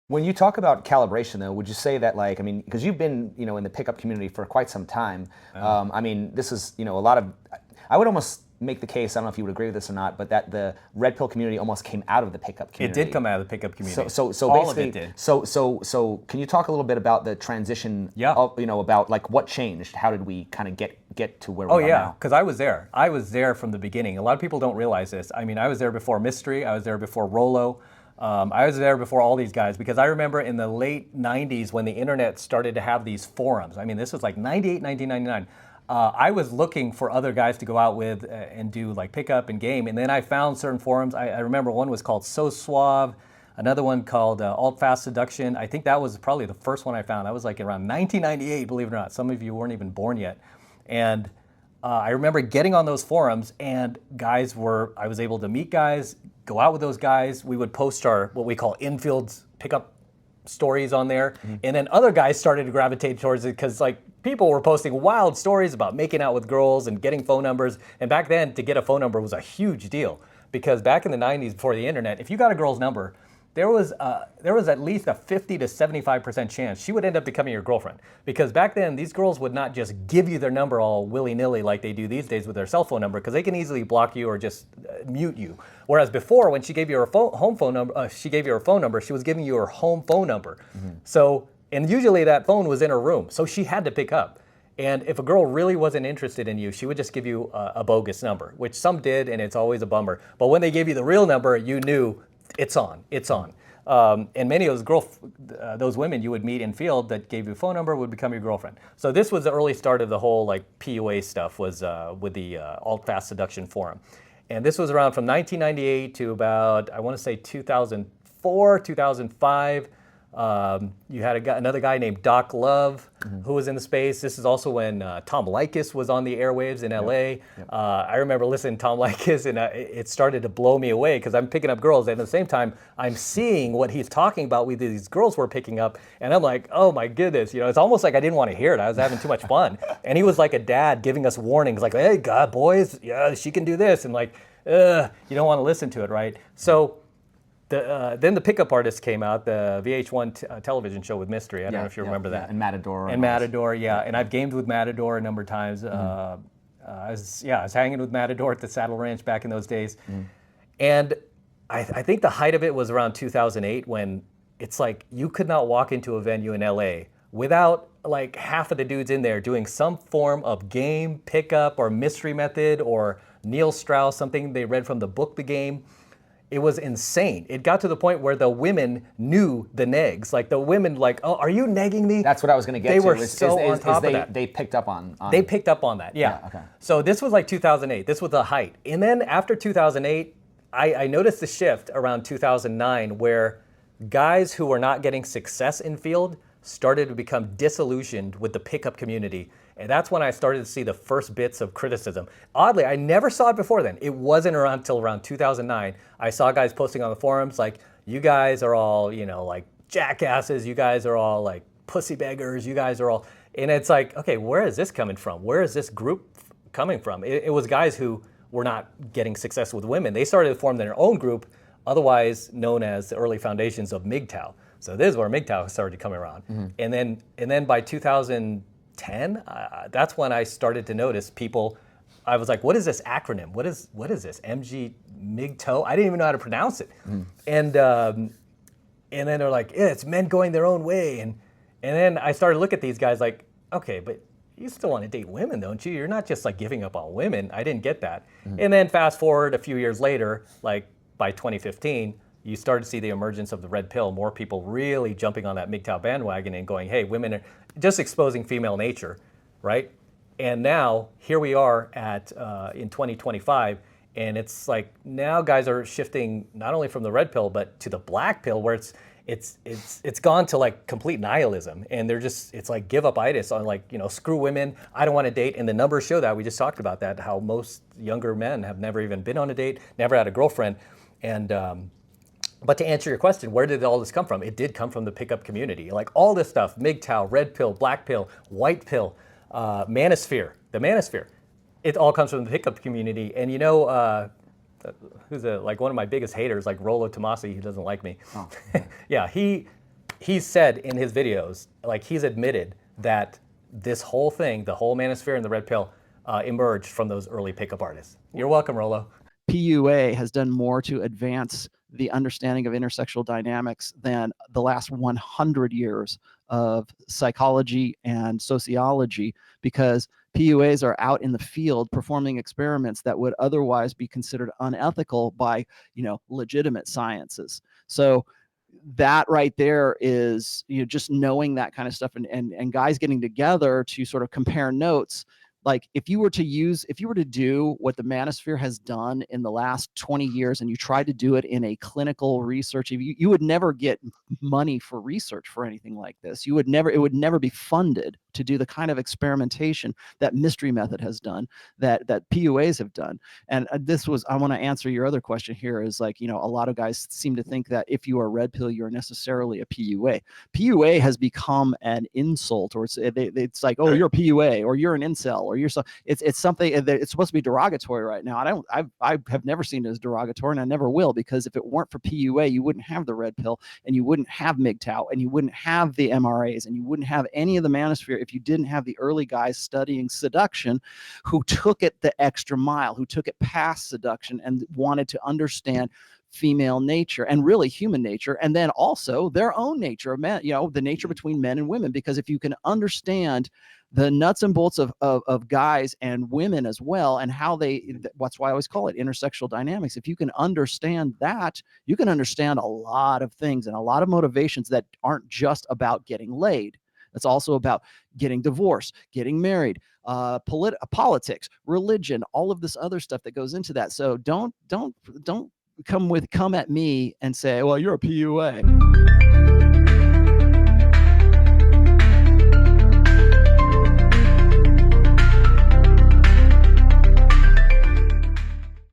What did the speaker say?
When you talk about calibration, though, would you say that, like, I mean, because you've been, in the pickup community for quite some time. I mean, this is, a lot of. I would almost make the case. I don't know if you would agree with this or not, but that the red pill community almost came out of the pickup community. It did come out of the pickup community. So all basically, of it did. So can you talk a little bit about the transition? Yeah. About like what changed? How did we kind of get to where we are now? Oh yeah, because I was there. I was there from the beginning. A lot of people don't realize this. I mean, I was there before Mystery. I was there before Rolo. I was there before all these guys because I remember in the late 90s when the internet started to have these forums. I mean, this was like 98, 1999. I was looking for other guys to go out with and do like pickup and game. And then I found certain forums. I remember one was called So Suave, another one called Alt Fast Seduction. I think that was probably the first one I found. I was like around 1998, believe it or not. Some of you weren't even born yet. And I remember getting on those forums and I was able to meet guys, go out with those guys. We would post our, what we call infield pickup stories on there. Mm-hmm. And then other guys started to gravitate towards it because like people were posting wild stories about making out with girls and getting phone numbers. And back then to get a phone number was a huge deal because back in the 90s before the internet, if you got a girl's number, there was at least a 50 to 75% chance she would end up becoming your girlfriend. Because back then, these girls would not just give you their number all willy-nilly like they do these days with their cell phone number, because they can easily block you or just mute you. Whereas before, when she gave you her home phone number, she was giving you her home phone number. Mm-hmm. So, and usually that phone was in her room, so she had to pick up. And if a girl really wasn't interested in you, she would just give you a bogus number, which some did, and it's always a bummer. But when they gave you the real number, you knew it's on. And many of those women you would meet in field that gave you a phone number would become your girlfriend. So this was the early start of the whole like PUA stuff was with the Alt Fast Seduction forum. And this was around from 1998 to about, I want to say 2004, 2005. You had another guy named Doc Love, mm-hmm. who was in the space. This is also when Tom Leykis was on the airwaves in LA. Yep. I remember listening to Tom Leykis, and it started to blow me away because I'm picking up girls, and at the same time, I'm seeing what he's talking about with these girls we're picking up, and I'm like, oh my goodness, it's almost like I didn't want to hear it. I was having too much fun. And he was like a dad giving us warnings, like, hey, God, boys, yeah, she can do this, and like, you don't want to listen to it, right? So. Then the Pickup Artist came out, the VH1 television show with Mystery. I don't know if you remember that. And Matador. And Matador, yeah. And I've gamed with Matador a number of times. Mm-hmm. I was hanging with Matador at the Saddle Ranch back in those days. Mm-hmm. And I think the height of it was around 2008 when it's like you could not walk into a venue in LA without like half of the dudes in there doing some form of game, pickup, or mystery method, or Neil Strauss, something they read from the book The Game. It was insane. It got to the point where the women knew the negs. Like the women, like, oh, are you negging me? That's what I was going to get to. They were on top of that. They picked up on. They picked up on that. Yeah. Okay. So this was like 2008. This was the height. And then after 2008, I noticed the shift around 2009 where guys who were not getting success in field started to become disillusioned with the pickup community. And that's when I started to see the first bits of criticism. Oddly, I never saw it before then. It wasn't until around 2009. I saw guys posting on the forums like, you guys are all, like jackasses. You guys are all like pussy beggars. You guys are all, and it's like, okay, where is this coming from? Where is this group coming from? It was guys who were not getting success with women. They started to form their own group, otherwise known as the early foundations of MGTOW. So this is where MGTOW started coming around. Mm-hmm. And then by 2010, that's when I started to notice people. I was like, what is this acronym? What is this? MGTOW? I didn't even know how to pronounce it. Mm. And then they're like, yeah, it's men going their own way. And then I started to look at these guys like, okay, but you still want to date women, don't you? You're not just like giving up on women. I didn't get that. Mm. And then fast forward a few years later, like by 2015, you started to see the emergence of the red pill, more people really jumping on that MGTOW bandwagon and going, hey, women are just exposing female nature, right? And now, here we are at in 2025, and it's like now guys are shifting not only from the red pill, but to the black pill, where it's gone to like complete nihilism, and it's like give up itis on like, screw women, I don't want to date, and the numbers show that. We just talked about that, how most younger men have never even been on a date, never had a girlfriend, and but to answer your question, where did all this come from? It did come from the pickup community. Like all this stuff, MGTOW, red pill, black pill, white pill, MANOSPHERE, the MANOSPHERE. It all comes from the pickup community. And who's like one of my biggest haters, like Rolo Tomasi, he doesn't like me. Oh. Yeah, he He's said in his videos, like he's admitted that this whole thing, the whole manosphere and the red pill, emerged from those early pickup artists. You're welcome, Rolo. PUA has done more to advance the understanding of intersexual dynamics than the last 100 years of psychology and sociology, because PUAs are out in the field performing experiments that would otherwise be considered unethical by, legitimate sciences. So that right there is, just knowing that kind of stuff, and guys getting together to sort of compare notes. Like if you were to do what the Manosphere has done in the last 20 years, and you tried to do it in a clinical research, you would never get money for research for anything like this. It would never be funded to do the kind of experimentation that Mystery Method has done, that PUAs have done. And I want to answer your other question here, is like, a lot of guys seem to think that if you are red pill, you're necessarily a PUA. PUA has become an insult, or it's like, oh, you're a PUA, or you're an incel, or you're so. It's something that it's supposed to be derogatory right now. I have never seen it as derogatory, and I never will, because if it weren't for PUA, you wouldn't have the red pill, and you wouldn't have MGTOW, and you wouldn't have the MRAs, and you wouldn't have any of the Manosphere if you didn't have the early guys studying seduction, who took it the extra mile, who took it past seduction and wanted to understand female nature and really human nature, and then also their own nature of men, the nature between men and women. Because if you can understand the nuts and bolts of guys and women as well, and how that's why I always call it intersexual dynamics. If you can understand that, you can understand a lot of things and a lot of motivations that aren't just about getting laid. It's also about getting divorced, getting married, politics, religion, all of this other stuff that goes into that. So don't come at me and say, well, you're a PUA.